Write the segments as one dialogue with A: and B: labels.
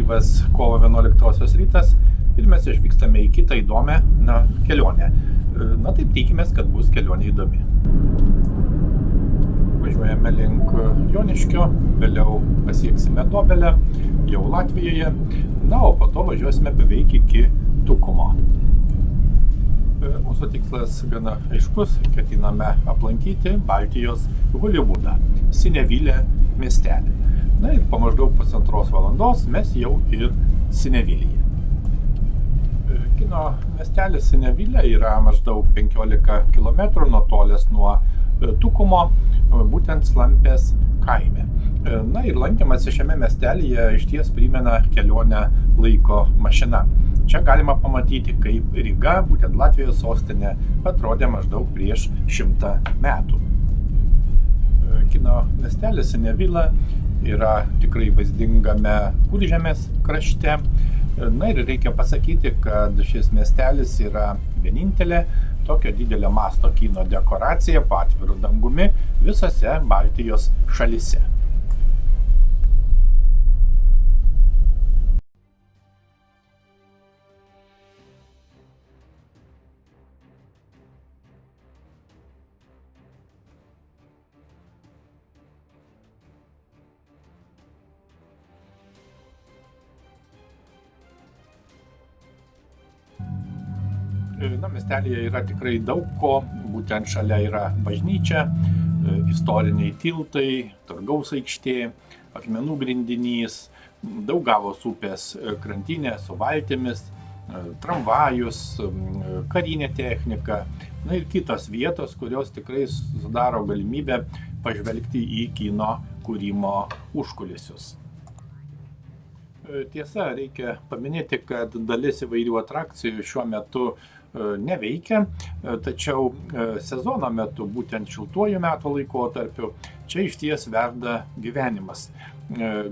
A: Ankstyvas kovo 11 rytas ir mes išvykstame į kitą įdomią kelionę. Taip tikimės, kad bus kelionė įdomi. Važiuojame link Joniškio, vėliau pasieksime Dobelę, jau Latvijoje, o po to važiuosime beveik iki Tukumo. Mūsų tikslas gana aiškus, ketiname aplankyti Baltijos Holivudą, Sinevilė miestelį. Ir po maždaug pusantros valandos mes jau ir Sinevilyje. Kino miestelis Sinevilė yra maždaug 15 km nutolęs nuo Tukumo, būtent Slampės kaime. Ir lankymasis šiame miestelyje išties primena kelionę laiko mašina. Čia galima pamatyti, kaip Ryga, būtent Latvijos sostinė, atrodė maždaug prieš 100 metų. Kino miestelis Sinevilė yra tikrai vaizdingame Kuržemės krašte. Ir reikia pasakyti, kad šis miestelis yra vienintelė tokio didelio masto kino dekoracija po atviru dangumi visose Baltijos šalyse. Miestelyje yra tikrai daug ko, būtent šalia yra bažnyčia, istoriniai tiltai, turgaus aikštė, akmenų grindinys, Daugavos upės krantinė su valtimis, tramvajus, karinė technika, ir kitos vietos, kurios tikrai sudaro galimybę pažvelgti į kino kūrimo užkulisius. Tiesa, reikia paminėti, kad dalis įvairių atrakcijų šiuo metu neveikia, tačiau sezono metu, būtent šiltuoju metų laikotarpiu, čia išties verda gyvenimas.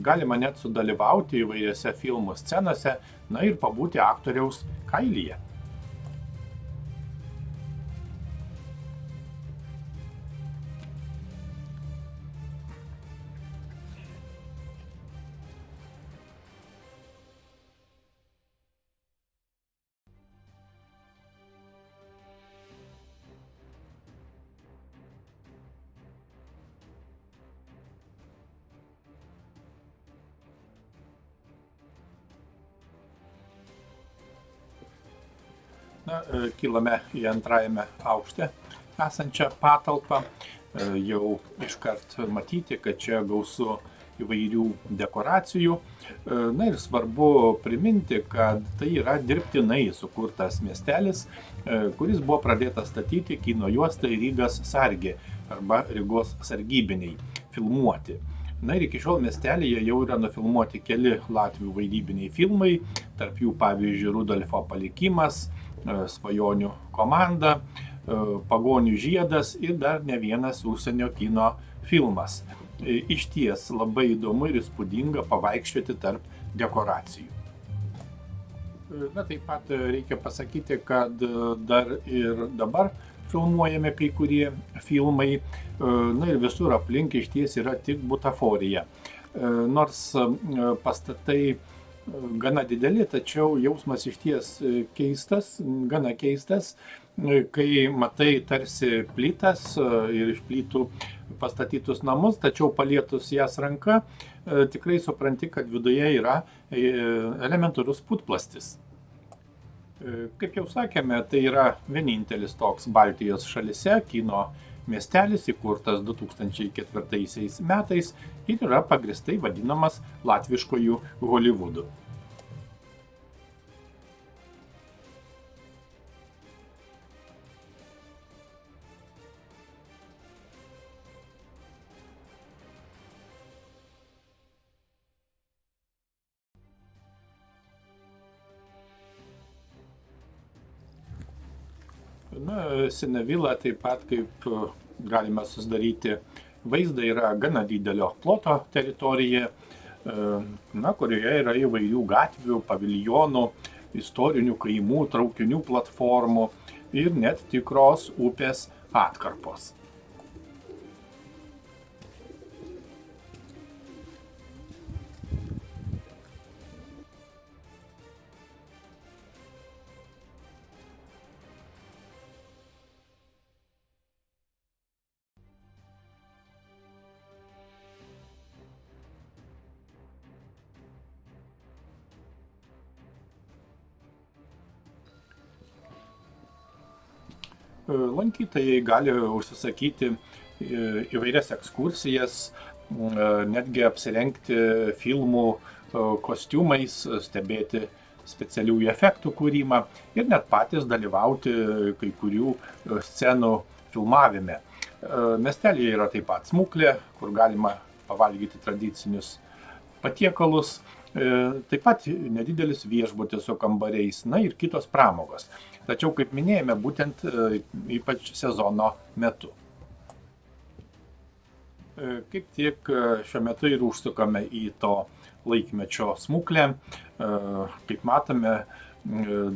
A: Galima net sudalyvauti įvairiose filmų scenose, ir pabūti aktoriaus kailyje. Kilame į antrajame aukšte esančią patalpą. Jau iškart matyti, kad čia gausu įvairių dekoracijų. Ir svarbu priminti, kad tai yra dirbtinai sukurtas miestelis, kuris buvo pradėtas statyti kino juostai Rygas sargė arba Rygos sargybiniai filmuoti. Ir iki šiol miestelyje jau yra nufilmuoti keli latvių vaidybiniai filmai, tarp jų pavyzdžiui Rudolfo palikimas, Svajonių komanda, Pagonių žiedas ir dar ne vienas užsienio kino filmas. Išties labai įdomu ir įspūdinga pavaikščioti tarp dekoracijų. Taip pat reikia pasakyti, kad dar ir dabar filmuojami kai kurie filmai, ir visur aplink išties yra tik butaforija. Nors pastatai gana dideli, tačiau jausmas išties keistas, gana keistas, kai matai tarsi plytas ir iš plytų pastatytus namus, tačiau palietus jas ranka, tikrai supranti, kad viduje yra elementarus putplastis. Kaip jau sakėme, tai yra vienintelis toks Baltijos šalyse kino miestelis, įkurtas 2004 metais ir yra pagrįstai vadinamas latviškojų Holivudu. Sinevilė taip pat, kaip galime susidaryti vaizdą, yra gana didelio ploto teritorija, kurioje yra įvairių gatvių, paviljonų, istorinių kaimų, traukinių platformų ir net tikros upės atkarpos. Lankytojai gali užsisakyti įvairias ekskursijas, netgi apsirengti filmų kostiumais, stebėti specialiųjų efektų kūrimą ir net patys dalyvauti kai kurių scenų filmavime. Miestelyje yra taip pat smuklė, kur galima pavalgyti tradicinius patiekalus, taip pat nedidelis viešbutis su kambariais, na ir kitos pramogos. Tačiau, kaip minėjome, būtent ypač sezono metu. Kaip tik šiuo metu ir užsukame į to laikmečio smuklę. Kaip matome,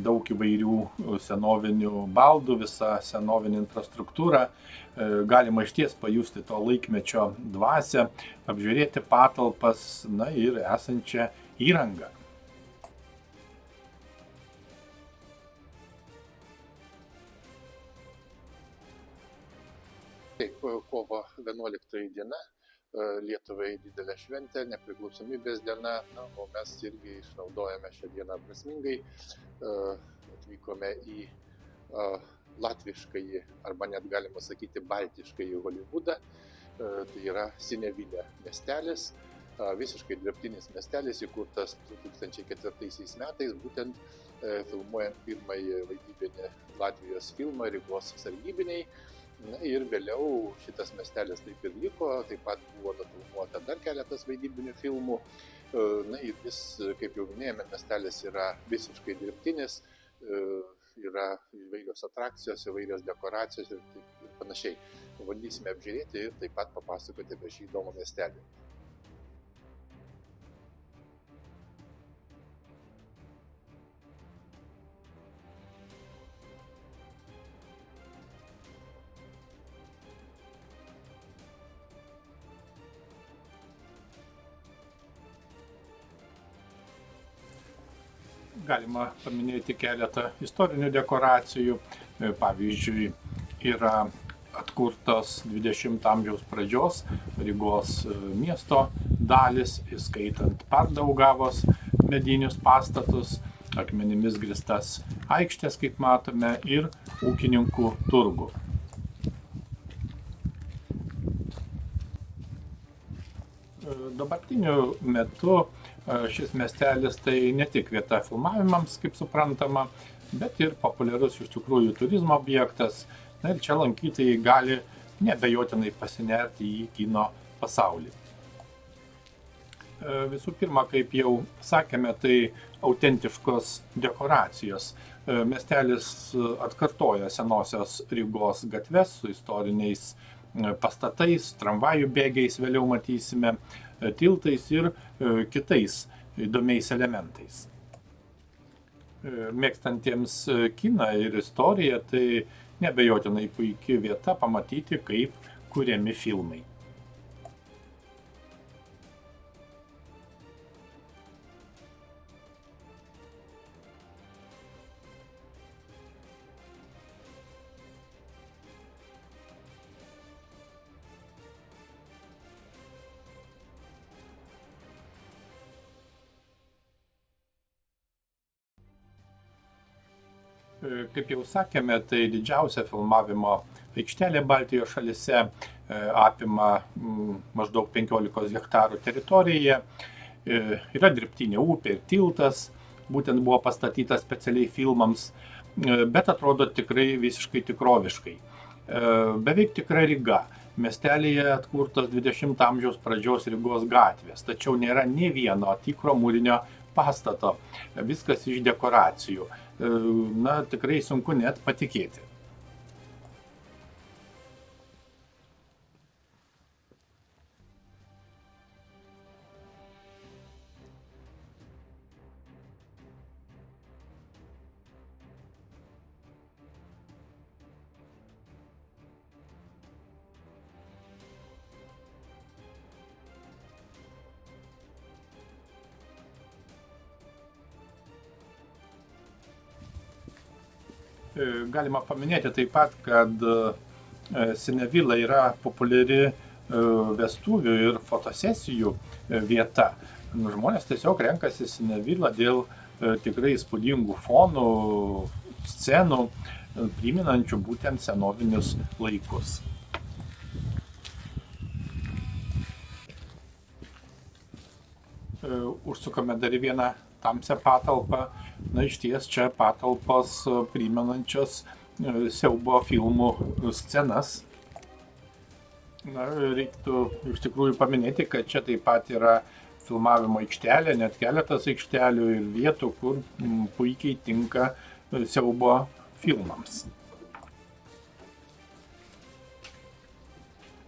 A: daug įvairių senovinių baldų, visa senovinė infrastruktūra. Galima išties pajusti to laikmečio dvasią, apžiūrėti patalpas, na ir esančią įrangą. Taip, kovo 11 diena, Lietuvai didelė šventė, nepriklausomybės diena, o mes irgi išnaudojame šią dieną prasmingai, atvykome į latviškąjį, arba net galima sakyti baltiškąjį Holivudą, tai yra Sinevilė miestelis, visiškai dirbtinis miestelis, įkurtas 2004 metais, būtent filmuojant pirmąjį vaidybinį Latvijos filmą Rygos sargybiniai. Na ir vėliau šitas miestelis taip ir liko, taip pat buvo nufilmuota dar keletas vaidybinių filmų. Na ir vis, kaip jau minėjome, miestelis yra visiškai dirbtinis, yra įvairios atrakcijos, įvairios dekoracijos ir panašiai. Bandysime apžiūrėti ir taip pat papasakoti apie šį įdomų miestelį. Galima paminėti keletą istorinių dekoracijų. Pavyzdžiui, yra atkurtos 20 amžiaus pradžios Rygos miesto dalis, įskaitant Pardaugavos medinius pastatus, akmenimis grįstas aikštės, kaip matome, ir ūkininkų turgų. Dabartiniu metu šis miestelis tai ne tik vieta filmavimams, kaip suprantama, bet ir populiarus iš tikrųjų turizmo objektas. Na ir čia lankytojai gali neabejotinai pasinerti į kino pasaulį. Visų pirma, kaip jau sakėme, tai autentiškos dekoracijos. Miestelis atkartoja senosios Rygos gatves su istoriniais pastatais, tramvajų bėgiais, vėliau matysime, tiltais ir kitais įdomiais elementais. Mėgstantiems kiną ir istoriją, tai neabejotinai puikia vieta pamatyti, kaip kuriami filmai. Kaip jau sakėme, tai didžiausia filmavimo aikštelė Baltijos šalyse, apima maždaug 15 hektarų teritoriją, yra dirbtinė upė ir tiltas, būtent buvo pastatytas specialiai filmams, bet atrodo tikrai visiškai tikroviškai. Beveik tikra Ryga. Miestelyje atkurtos 20 amžiaus pradžios Rygos gatvės, tačiau nėra nė vieno tikro mūrinio pastato, viskas iš dekoracijų. Na, tikrai sunku net patikėti. Galima paminėti taip pat, kad Sinevila yra populiari vestuvių ir fotosesijų vieta. Žmonės tiesiog renkasi Sinevilą dėl tikrai įspūdingų fonų, scenų. priminančių būtent senovinius laikus. Užsukame dar į vieną tamsią patalpą. Na, išties čia patalpos primenančios siaubo filmų scenas. Na, reiktų iš tikrųjų paminėti, kad čia taip pat yra filmavimo aikštelė, net keletas aikštelių ir vietų, kur puikiai tinka siaubo filmams.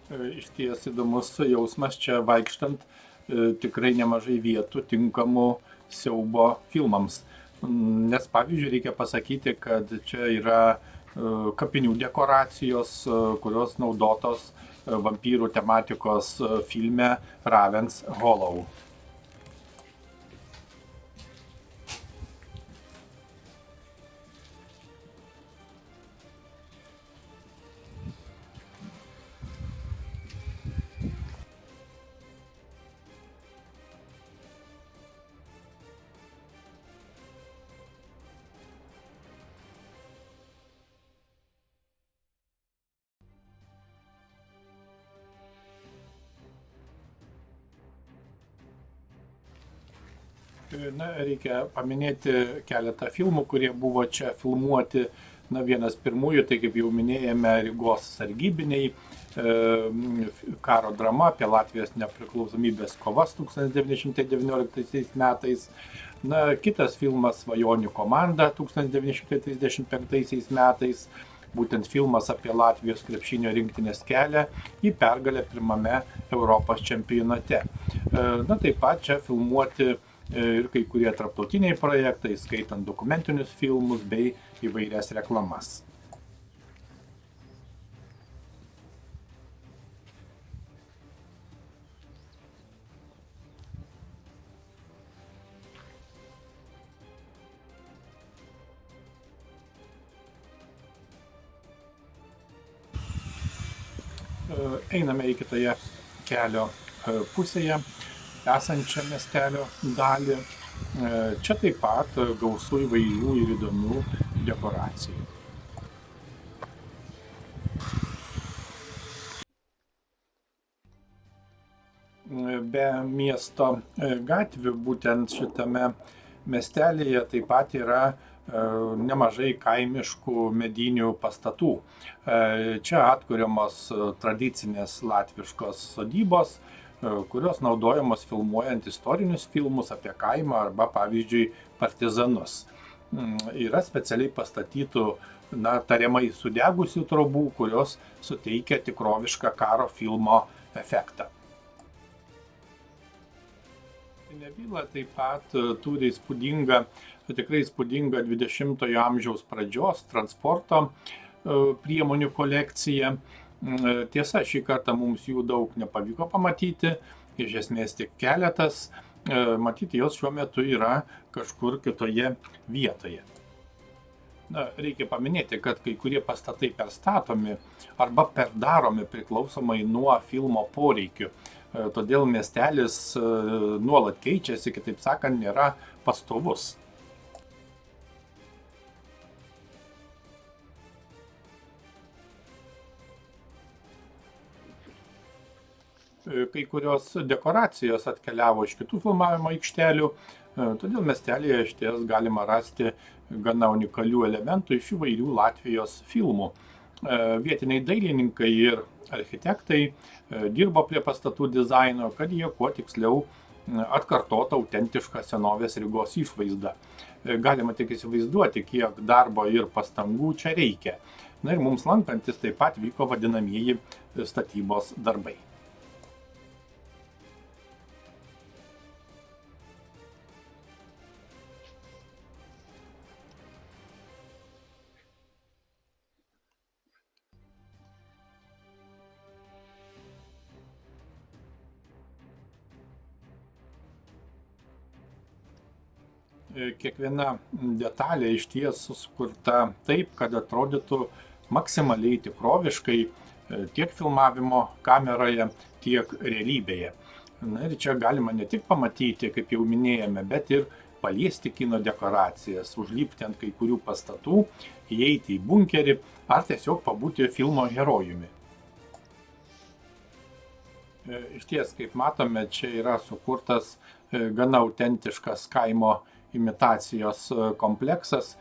A: Išties įdomus jausmas čia vaikštant, tikrai nemažai vietų tinkamų siaubo filmams. Nes pavyzdžiui reikia pasakyti, kad čia yra kapinių dekoracijos, kurios naudotos vampyrų tematikos filme Raven's Hollow. Na, reikia paminėti keletą filmų, kurie buvo čia filmuoti. Na, vienas pirmųjų, tai kaip jau minėjome, Rygos sargybiniai, karo drama apie Latvijos nepriklausomybės kovas 1919 metais. Na, kitas filmas Svajonių komanda 1935 metais. Būtent filmas apie Latvijos krepšinio rinktinės kelią į pergalę pirmame Europos čempionate. Na, taip pat čia filmuoti ir kai kurie tarptautiniai projektai, skaitant dokumentinius filmus bei įvairias reklamas. Einame į kitoje kelio pusėje esančią miestelio dalį. Čia taip pat gausu įvairių ir įdomių dekoracijų. Be miesto gatvių būtent šitame miestelėje taip pat yra nemažai kaimiškų medinių pastatų. Čia atkuriamos tradicinės latviškos sodybos, kurios naudojamos filmuojant istorinius filmus apie kaimą arba, pavyzdžiui, partizanus. Yra specialiai pastatytų, tariamai sudegusių trobų, kurios suteikia tikrovišką karo filmo efektą. Vila taip pat turi tikrai įspūdingą 20-ojo amžiaus pradžios transporto priemonių kolekciją. Tiesa, šį kartą mums jų daug nepavyko pamatyti, iš esmės tik keletas. Matyti jos šiuo metu yra kažkur kitoje vietoje. Reikia paminėti, kad kai kurie pastatai perstatomi arba perdaromi priklausomai nuo filmo poreikių. Todėl miestelis nuolat keičiasi, kitaip sakant, nėra pastovus. Kai kurios dekoracijos atkeliavo iš kitų filmavimo aikštelių, todėl miestelėje išties galima rasti gana unikalių elementų iš įvairių Latvijos filmų. Vietiniai dailininkai ir architektai dirbo prie pastatų dizaino, kad jie kuo tiksliau atkartotų autentišką senovės Rygos išvaizdą. Galima tik įsivaizduoti, kiek darbo ir pastangų čia reikia. Na ir mums lankantis taip pat vyko vadinamieji statybos darbai. Kiekviena detalė išties sukurta taip, kad atrodytų maksimaliai tikroviškai tiek filmavimo kameroje, tiek realybėje. Na ir čia galima ne tik pamatyti, kaip jau minėjome, bet ir paliesti kino dekoracijas, užlipti ant kai kurių pastatų, įeiti į bunkerį ar tiesiog pabūti filmo herojumi. Išties, kaip matome, čia yra sukurtas gana autentiškas kaimo imitacijos kompleksas,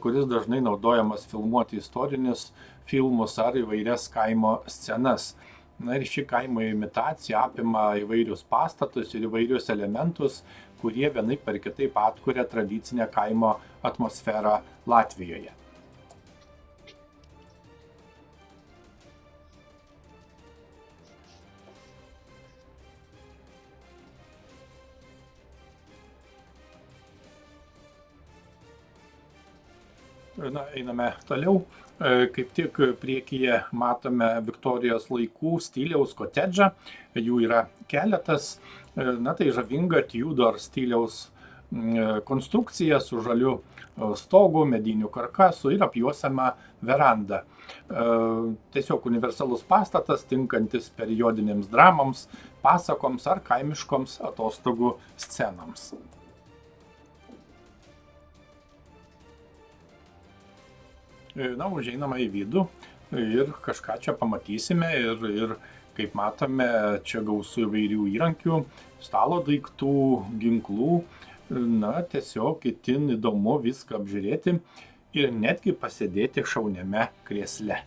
A: kuris dažnai naudojamas filmuoti istorinius filmus ar įvairias kaimo scenas. Na ir ši kaimo imitacija apima įvairius pastatus ir įvairius elementus, kurie vienaip ar kitaip atkuria tradicinę kaimo atmosferą Latvijoje. Na, einame toliau. Kaip tik priekyje matome Viktorijos laikų stiliaus kotedžą. Jų yra keletas. Na, tai žavinga Tudor stiliaus konstrukcija su žaliu stogu, mediniu karkasu ir apjuosiama veranda. Tiesiog universalus pastatas, tinkantis periodinėms dramoms, pasakoms ar kaimiškoms atostogų scenoms. Na, užeinama į vidų ir kažką čia pamatysime ir kaip matome, čia gausu įvairių įrankių, stalo daiktų, ginklų. Na, tiesiog itin įdomu viską apžiūrėti ir netgi pasėdėti šauniame krėsle.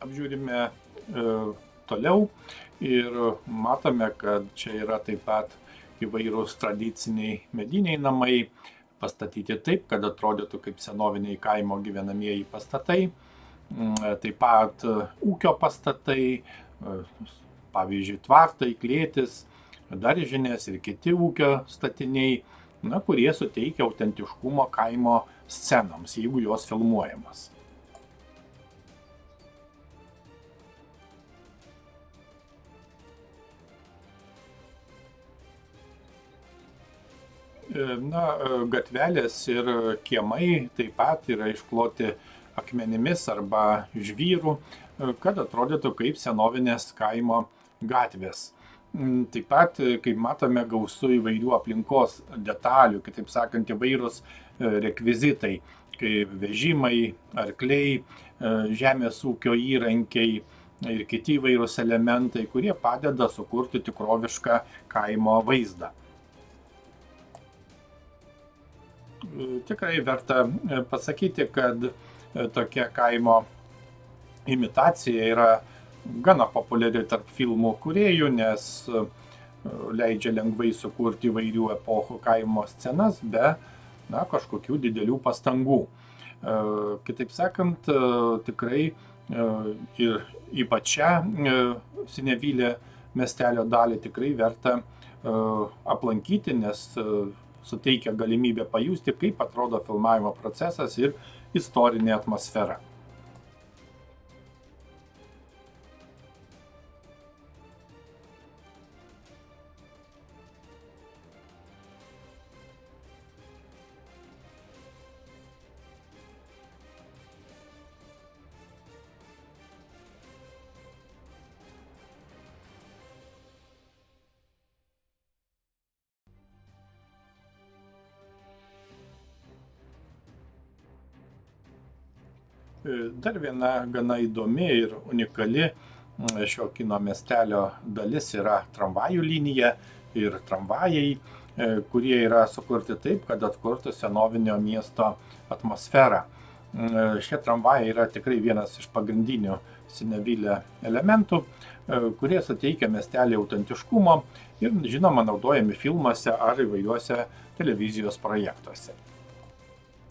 A: Apžiūrime toliau ir matome, kad čia yra taip pat įvairūs tradiciniai mediniai namai, pastatyti taip, kad atrodytų kaip senoviniai kaimo gyvenamieji pastatai, taip pat ūkio pastatai, pavyzdžiui, tvartai, klėtis, daržinės ir kiti ūkio statiniai, na, kurie suteikia autentiškumo kaimo scenoms, jeigu jos filmuojamas. Na, gatvelės ir kiemai taip pat yra iškloti akmenimis arba žvyrų, kad atrodytų kaip senovinės kaimo gatvės. Taip pat, kaip matome, gausu įvairių aplinkos detalių, kitaip sakant, įvairūs rekvizitai, kaip vežimai, arkliai, žemės ūkio įrankiai ir kiti įvairūs elementai, kurie padeda sukurti tikrovišką kaimo vaizdą. Tikrai verta pasakyti, kad tokia kaimo imitacija yra gana populiari tarp filmų kūrėjų, nes leidžia lengvai sukurti įvairių epochų kaimo scenas be kažkokių didelių pastangų. Kitaip sakant, tikrai ir ypač šią Sinevylė miestelio dalį tikrai verta aplankyti, nes suteikia galimybę pajusti, kaip atrodo filmavimo procesas ir istorinė atmosfera. Dar viena gana įdomi ir unikali šio kino miestelio dalis yra tramvajų linija ir tramvajai, kurie yra sukurti taip, kad atkurtų senovinio miesto atmosferą. Šie tramvajai yra tikrai vienas iš pagrindinių Sinevylė elementų, kurie suteikia miestelį autentiškumo ir, žinoma, naudojami filmuose ar įvairiuose televizijos projektuose.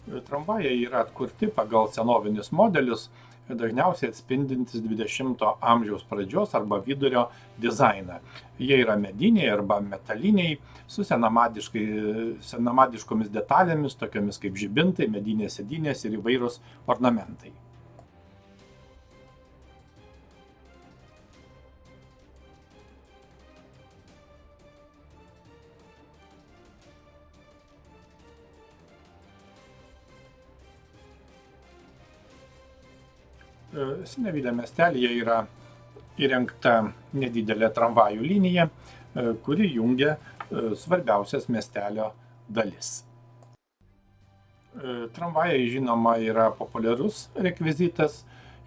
A: Tramvajai yra atkurti pagal senovinius modelius, dažniausiai atspindintis 20 amžiaus pradžios arba vidurio dizainą. Jie yra mediniai arba metaliniai, su senamadiškomis detalėmis, tokiamis kaip žibintai, medinės sėdynės ir įvairūs ornamentai. Sinevylė miestelyje yra įrengta nedidelė tramvajų linija, kuri jungia svarbiausias miestelio dalis. Tramvajai, žinoma, yra populiarus rekvizitas,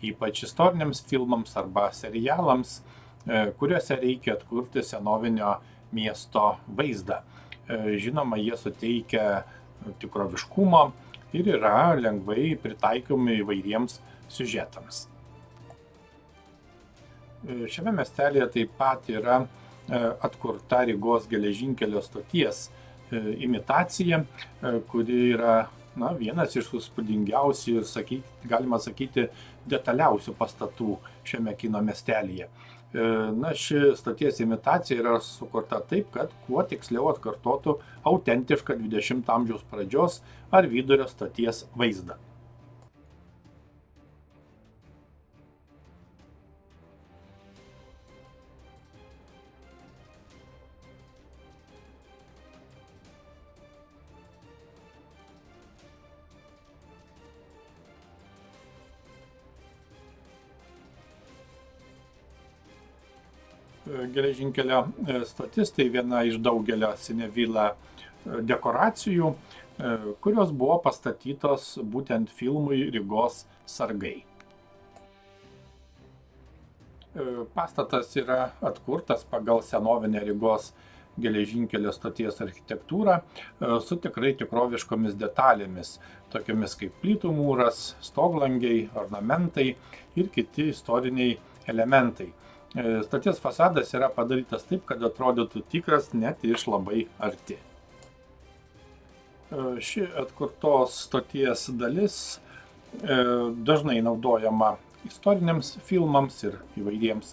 A: ypač istoriniams filmams arba serialams, kuriuose reikia atkurti senovinio miesto vaizdą. Žinoma, jie suteikia tikroviškumo ir yra lengvai pritaikomi įvairiems siužetams. Šiame miestelėje taip pat yra atkurta Rygos geležinkelio stoties imitacija, kuri yra vienas iš įspūdingiausių ir, galima sakyti, detaliausių pastatų šiame kino miestelyje. Ši stoties imitacija yra sukurta taip, kad kuo tiksliau atkartotų autentišką 20 amžiaus pradžios ar vidurio stoties vaizdą. Geležinkelio stotis tai viena iš daugelio Sinevylė dekoracijų, kurios buvo pastatytos būtent filmui Rygos sargai. Pastatas yra atkurtas pagal senovinę Rygos geležinkelio stoties architektūrą su tikrai tikroviškomis detalėmis, tokiamis kaip plytų mūras, stoglangiai, ornamentai ir kiti istoriniai elementai. Stoties fasadas yra padarytas taip, kad atrodytų tikras net iš labai arti. Ši atkurtos stoties dalis dažnai naudojama istoriniams filmams ir įvairiems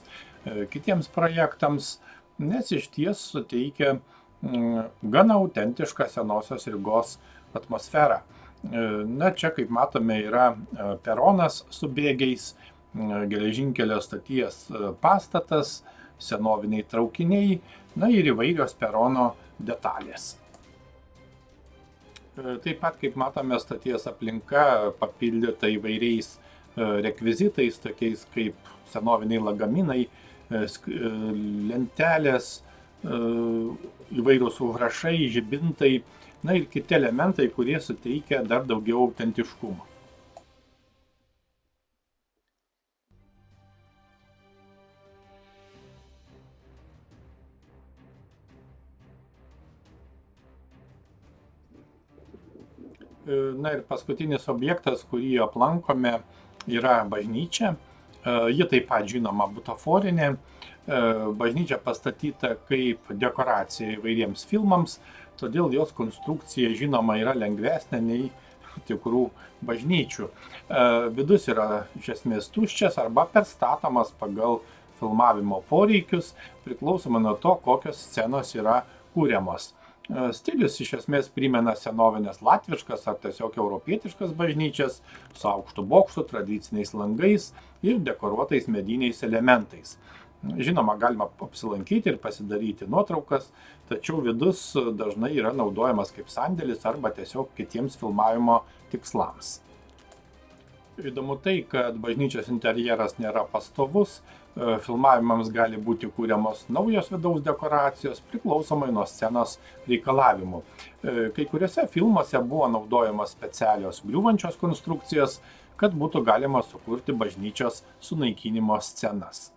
A: kitiems projektams, nes iš ties suteikia gana autentišką senosios Rygos atmosferą. Čia, kaip matome, yra peronas su bėgiais, geležinkelio stoties pastatas, senoviniai traukiniai, ir įvairios perono detalės. Taip pat, kaip matome, stoties aplinka papildyta įvairiais rekvizitais, tokiais kaip senoviniai lagaminai, lentelės, įvairūs užrašai, žibintai, ir kiti elementai, kurie suteikia dar daugiau autentiškumo. Ir paskutinis objektas, kurį aplankome, yra bažnyčia. Ji taip pat, žinoma, butaforinė. Bažnyčia pastatyta kaip dekoracija įvairiems filmams, todėl jos konstrukcija, žinoma, yra lengvesnė nei tikrų bažnyčių. Vidus yra iš esmės tuščias arba perstatomas pagal filmavimo poreikius, priklausomai nuo to, kokios scenos yra kūriamos. Stilius iš esmės primena senovinės latviškas ar tiesiog europietiškas bažnyčias su aukštu bokštu, tradiciniais langais ir dekoruotais mediniais elementais. Žinoma, galima apsilankyti ir pasidaryti nuotraukas, tačiau vidus dažnai yra naudojamas kaip sandėlis arba tiesiog kitiems filmavimo tikslams. Įdomu tai, kad bažnyčios interjeras nėra pastovus, filmavimams gali būti kūriamos naujos vidaus dekoracijos priklausomai nuo scenos reikalavimų. Kai kuriuose filmuose buvo naudojamos specialios griūvančios konstrukcijos, kad būtų galima sukurti bažnyčios sunaikinimo scenas.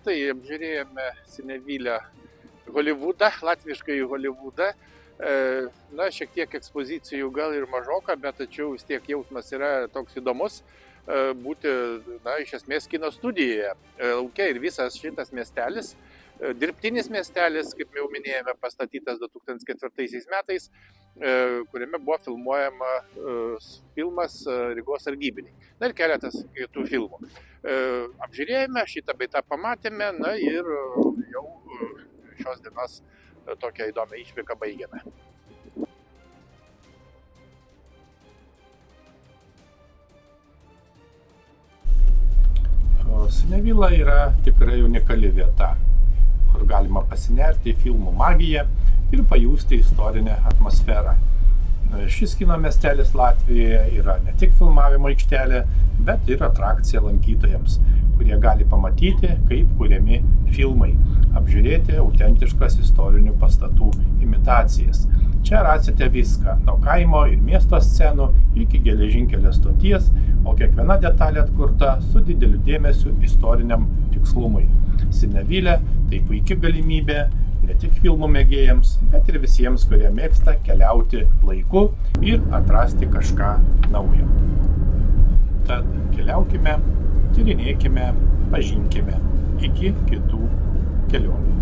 B: Tai apžiūrėjome Sinevylę Holivudą, latviškai Holivudą. Šiek tiek ekspozicijų gal ir mažoka, bet tačiau vis tiek jausmas yra toks įdomus būti, iš esmės kino studijoje. Lauke ir visas šitas miestelis, dirbtinis miestelis, kaip jau minėjome, pastatytas 2004 metais, kuriame buvo filmuojama filmas Rygos sargybiniai. Ir keletas kitų filmų. Apžiūrėjome, šitą bei tą pamatėme, ir jau šios dienos tokią įdomią išvyką baigėme.
A: Sinevila yra tikrai unikali vieta, kur galima pasinerti į filmų magiją ir pajusti istorinę atmosferą. Šis kino miestelis Latvijoje yra ne tik filmavimo aikštelė, bet ir atrakcija lankytojams, kurie gali pamatyti, kaip kuriami filmai, apžiūrėti autentiškas istorinių pastatų imitacijas. Čia rasite viską, nuo kaimo ir miesto scenų iki geležinkelio stoties, o kiekviena detalė atkurta su dideliu dėmesiu istoriniam tikslumui. Sinevilė tai puikia galimybė ne tik filmų mėgėjams, bet ir visiems, kurie mėgsta keliauti laiku ir atrasti kažką naujo. Tad keliaukime, tyrinėkime, pažinkime iki kitų kelionių.